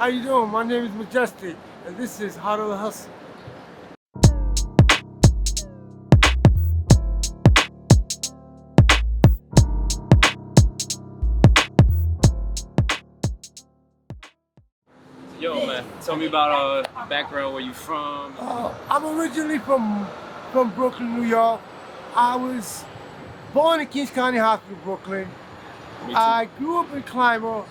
How you doing? My name is Majestic, and this is How to Hustle. Yo, man, tell me about background, where you from. I'm originally from Brooklyn, New York. I was born in Kings County Hospital, Brooklyn. Me too. I grew up in Clymer,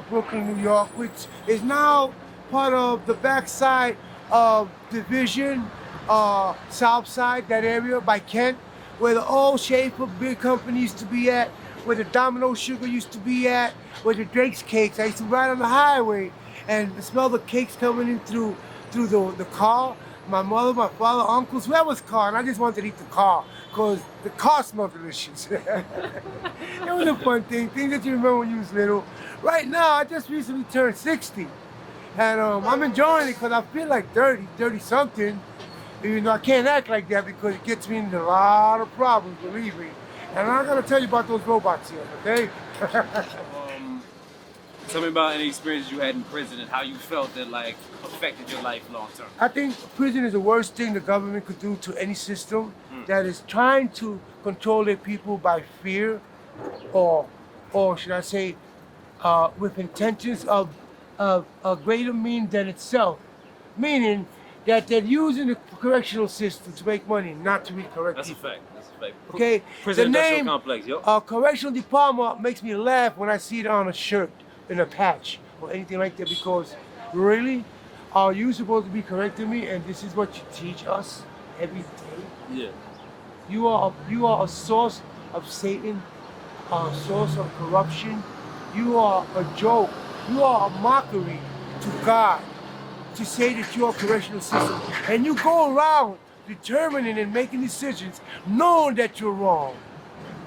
Brooklyn, New York, which is now part of the backside of Division, South Side, that area by Kent, where the old Schaefer big company used to be at, where the Domino Sugar used to be at, where the Drake's Cakes. I used to ride on the highway and smell the cakes coming in through the car. My mother, my father, uncles, whoever's car, and I just wanted to eat the car because the car smelled delicious. It was a fun thing, things that you remember when you was little. Right now, I just recently turned 60, and I'm enjoying it because I feel like 30 something. Even though I can't act like that because it gets me into a lot of problems, believe me. And I'm not gonna tell you about those robots here, okay? Tell me about any experiences you had in prison and how you felt that like affected your life long term. I think prison is the worst thing the government could do to any system that is trying to control their people by fear, or should I say, with intentions of a greater mean than itself. Meaning that they're using the correctional system to make money, not to recorrect That's a people. fact. That's a fact. Okay, Prison the industrial name complex, yo. correctional department makes me laugh when I see it on a shirt, in a patch, or anything like that. Because really, are you supposed to be correcting me? And this is what you teach us every day. Yeah. You are a source of Satan, a source of corruption. You are a joke. You are a mockery to God to say that you are a correctional system. And you go around determining and making decisions knowing that you're wrong.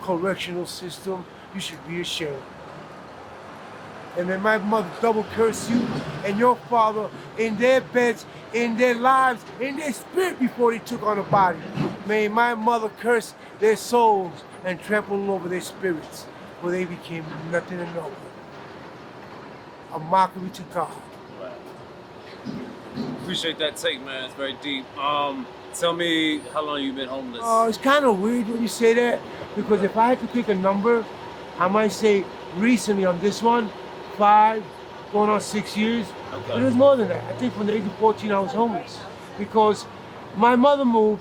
Correctional system, you should be ashamed. And may my mother double curse you and your father in their beds, in their lives, in their spirit before they took on a body. May my mother curse their souls and trample over their spirits, for they became nothing and nobody. A mockery to God. Appreciate that take, man. It's very deep. Tell me how long you've been homeless. It's kind of weird when you say that, because if I had to pick a number, I might say recently on this one, 5, going on 6 years. Okay. But it was more than that. I think from the age of 14 I was homeless, because my mother moved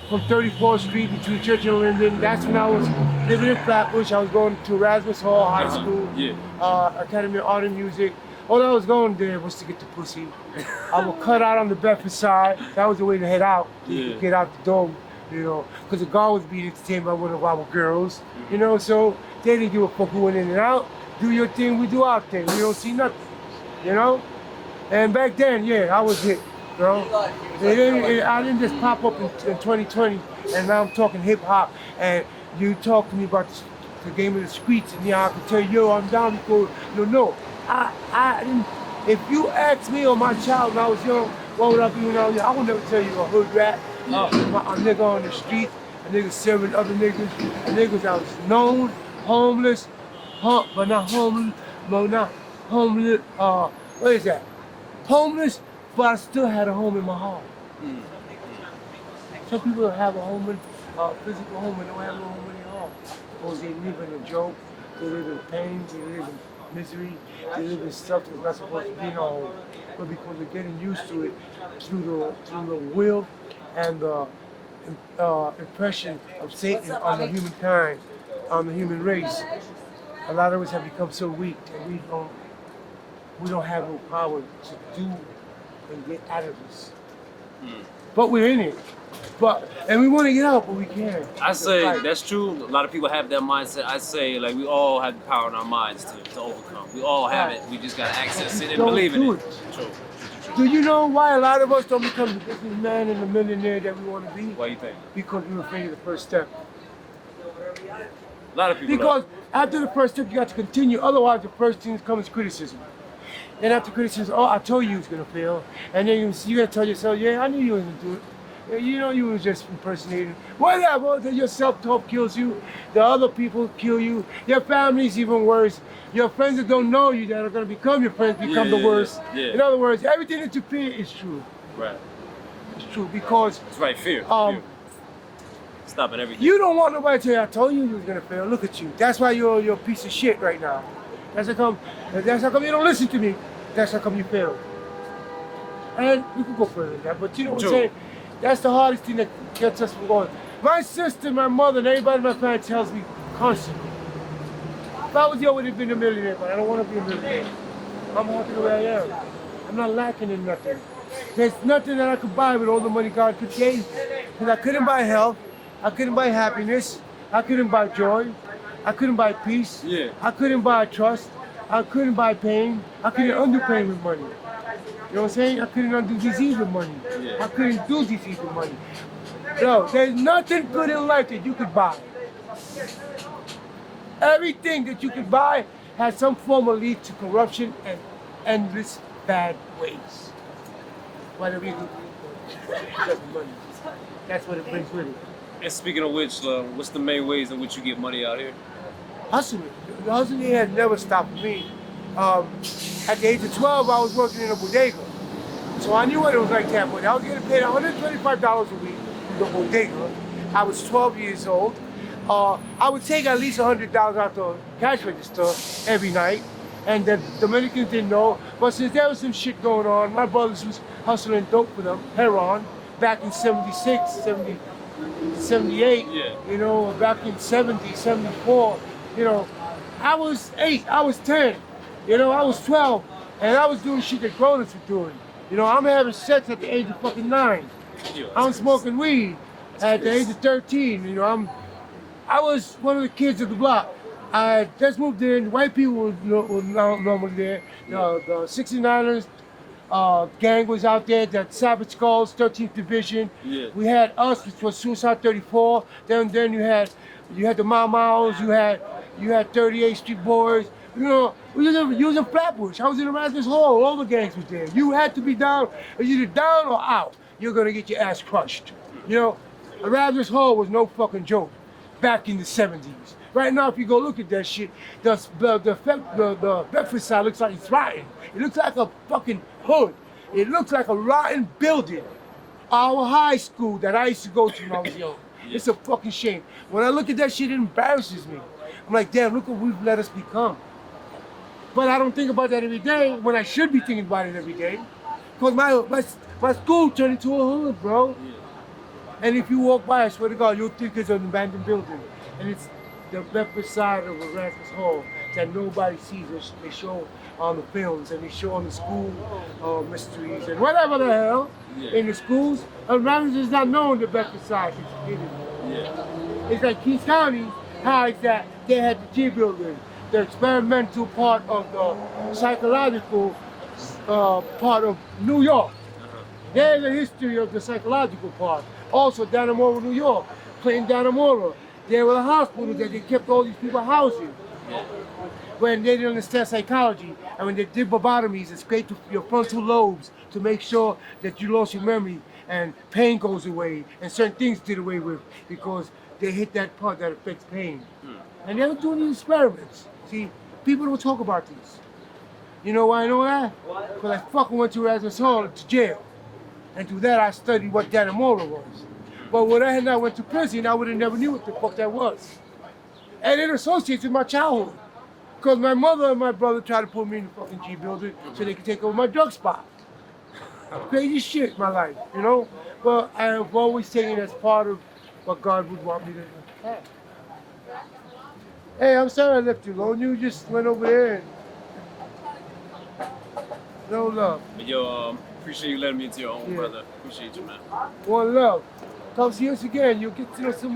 from 34th Street between Church and Linden. That's when I was living in Flatbush. I was going to Erasmus Hall High School, Academy of Art and Music. All I was going there was to get the pussy. I would cut out on the Bedford side. That was the way to head out, to get out the door, you know, because the guard was being entertained by one of our girls, you know, so they didn't give a fuck who went in and out. Do your thing, we do our thing. We don't see nothing, you know? And back then, yeah, I was hit, you know? I didn't just pop up in 2020, and now I'm talking hip hop, and you talk to me about the game of the streets, and yeah, I can tell you, yo, I'm down because, no. I didn't. If you asked me or my child when I was young, what would I be when I was young? I would never tell you a hood rat, a nigga on the street, a nigga serving other niggas, a niggas that was known, homeless, but not homeless, what is that? Homeless, but I still had a home in my heart. Some people have a home in, physical home, and don't have no home in their heart. Because they live in a joke, they live in pain, they live in misery, they live in stuff that's not supposed to be in our home. But because they're getting used to it through the will and the impression of Satan on the humankind, on the human race, a lot of us have become so weak that we don't have no power to do and get out of this. But we're in it. And we want to get out, but we can't. I say that's true. A lot of people have that mindset. I say like we all have the power in our minds to overcome. We all have it. We just gotta access it and believe in it. True. Do you know why a lot of us don't become the businessman and the millionaire that we want to be? Why you think? Because we're afraid of the first step. A lot of people. Because after the first step, you got to continue. Otherwise, the first thing comes criticism. Then after criticism, oh, I told you it was gonna fail. And then you're gonna tell yourself, yeah, I knew you was gonna do it. You know you was just impersonating. Whatever, that your self-talk kills you, the other people kill you, your family's even worse. Your friends that don't know you that are gonna become your friends become the worst. Yeah. In other words, everything that you fear is true. Right. It's true because It's right, fear. Stopping everything. you don't want nobody to tell you, I told you was gonna fail. Look at you. That's why you're a piece of shit right now. That's how come you don't listen to me. That's how come you fail. And we can go further than that, but you know what I'm saying? That's the hardest thing that gets us from going. My sister, my mother, and everybody in my family tells me constantly, if I was you, I would have been a millionaire, but I don't want to be a millionaire. I'm happy the way I am. I'm not lacking in nothing. There's nothing that I could buy with all the money God could give. Because I couldn't buy health, I couldn't buy happiness, I couldn't buy joy, I couldn't buy peace, I couldn't buy trust, I couldn't buy pain, I couldn't undo pain with money. You know what I'm saying? I couldn't undo disease with money. I couldn't do disease with money. No, there's nothing good in life that you could buy. Everything that you could buy has some form of lead to corruption and endless bad ways. Whatever you do, just money. That's what it brings with it. And speaking of which, what's the main ways in which you get money out here? Hustling. The hustling has never stopped me. At the age of 12, I was working in a bodega. So I knew what it was like to have money. I was getting paid $125 a week in the bodega. I was 12 years old. I would take at least $100 out the cash register every night. And the Dominicans didn't know. But since there was some shit going on, my brothers was hustling dope for them, heroin, back in 76, 70, 78, you know, back in 70, 74, you know. I was 8, I was 10, you know, I was 12, and I was doing shit that grown-ups were doing. You know, I'm having sex at the age of fucking 9. I'm smoking weed at the age of 13, you know, I was one of the kids of the block. I just moved in, white people were normally there. The 69ers gang was out there, that Savage Skulls, 13th Division. We had us, which was Suicide 34. Then you had the Mau Maus, you had 38th Street Boys. You know, we was in Flatbush. I was in Erasmus Hall, all the gangs was there. You had to be down, either down or out. You're gonna get your ass crushed. You know, Erasmus Hall was no fucking joke back in the 70s. Right now, if you go look at that shit, the Bedford side looks like it's rotten. It looks like a fucking hood. It looks like a rotten building. Our high school that I used to go to when I was young. It's a fucking shame. When I look at that shit, it embarrasses me. I'm like, damn, look what we've let us become. But I don't think about that every day when I should be thinking about it every day. Because my school turned into a hood, bro. And if you walk by, I swear to God, you'll think it's an abandoned building. And it's the left side of Erasmus Hall that nobody sees. They show on the films and they show on the school mysteries and whatever the hell in the schools. Erasmus is not known the Bedford side. It's like Keys County, how it's that they had the G building, the experimental part of the psychological part of New York. There's a history of the psychological part. Also, Dannemora, New York, Clinton Dannemora. There were hospitals that they kept all these people housing when they didn't understand psychology. And when they did lobotomies and scraped your frontal lobes to make sure that you lost your memory and pain goes away and certain things did away with because they hit that part that affects pain. And they were doing these experiments. See, people don't talk about these. You know why I know that? Because I fucking went to Erasmus Hall to jail. And through that I studied what Dannemora was. But when I had not went to prison, I would have never knew what the fuck that was. And it associates with my childhood. Because my mother and my brother tried to put me in the fucking G building so they could take over my drug spot. Crazy shit in my life, you know? But I have always taken it as part of what God would want me to have. Hey, I'm sorry I left you alone. You just went over there and... No love. Yo, appreciate you letting me into your own, brother. Appreciate you, man. One love. Come see us again. You'll get to know some more.